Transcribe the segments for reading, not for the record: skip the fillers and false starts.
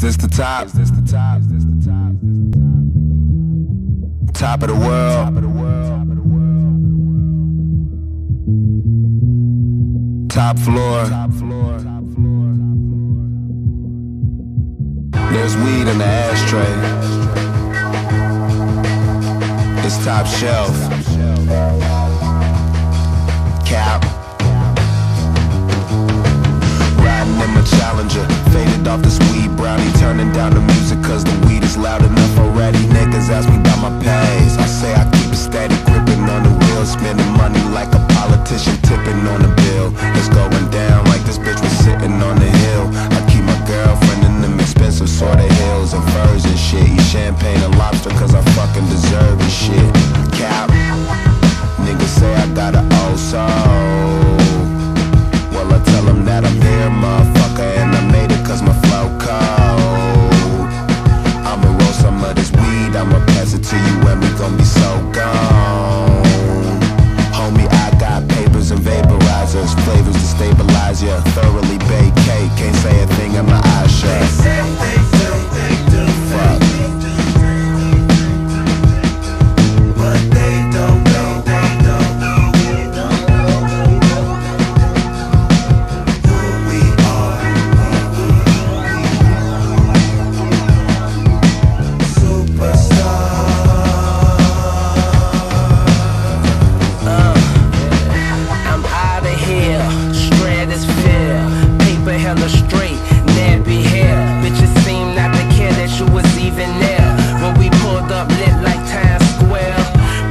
this the top? Top of the world. Top floor. There's weed in the ashtray. It's top shelf. Cap. Riding in my Challenger, faded off this weed brownie, turning down the music cause the weed is loud enough already. Niggas ask me about my pays, I say I keep it steady, gripping on the wheel, spending money like a politician, tipping on the bill. It's going down like this bitch was sitting on the hill. I keep my girlfriend in them expensive sort of hills and furs and shit. Eat champagne and lobster cause I fucking deserve it shit. Cap. Niggas say I got an old soul. Well, I tell them that I'm here, motherfucker, and I made it cause my flow cold. I'ma roll some of this weed, I'ma pass it to you and we gon' be so gone. Homie, I got papers and vaporizers, flavors to stabilize ya. Thoroughly baked cake, can't say a thing and my eyes shut. They say they do, fuck. But they don't know. Straight, nappy hair. Bitches seem not to care that you was even there. When we pulled up lit like Times Square.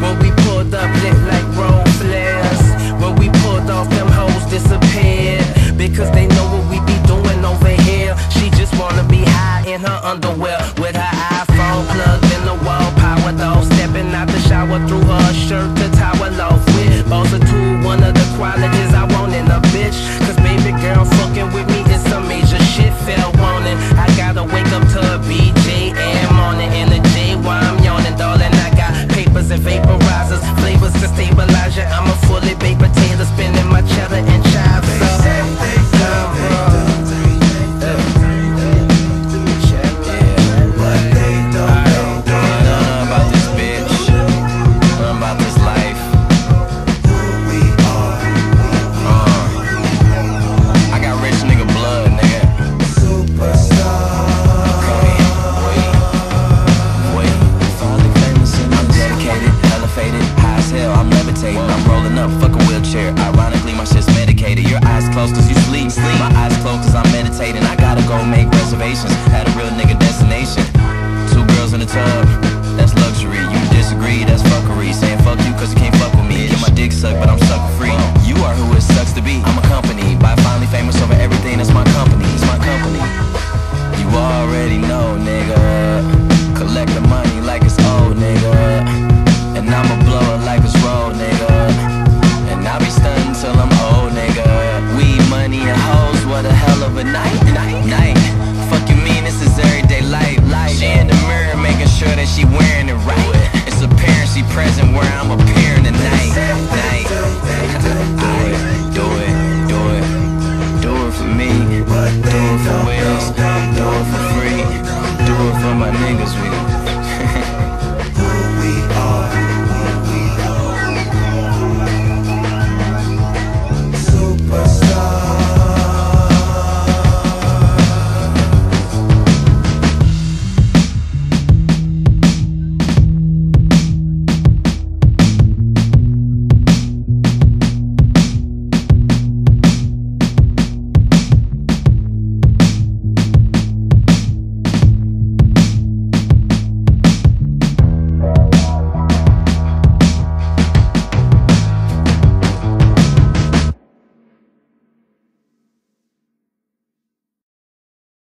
When we pulled up lit like road flares. When we pulled off, them hoes disappeared. Because they know what we be doing over here. She just wanna be high in her underwear, with her iPhone plugged in the wall, powered off, stepping out the shower through her shirt to towel off with balls of two, one of the qualities I want in a bitch. Cause baby girl fucking with me is some major shit, fell wanting. I gotta wake up to a BJ and morning in a J while I'm yawning, darling. I got papers and vaporizers, flavors to stabilize ya. I'm a fully baked potato, spinning my cheddar and chives up. I'm rolling up, fuck a wheelchair. Ironically, my shit's medicated. Your eyes closed cause you sleep. My eyes closed cause I'm meditating. I gotta go make reservations at a real nigga destination. 2 girls in a tub, that's luxury. You disagree, that's fuckery. Saying fuck you cause you can't fuck with me. Get my dick sucked, but I'm sucker free. You are who it sucks to be. I'm accompanied by finally famous over everything that's my company. It's my company. You already know, nigga. Collect the money like it's old, nigga. And I'ma blow it like it's roll, nigga. And I'll be stunning till I'm old, nigga. Weed, money, and hoes, what a hell of a night.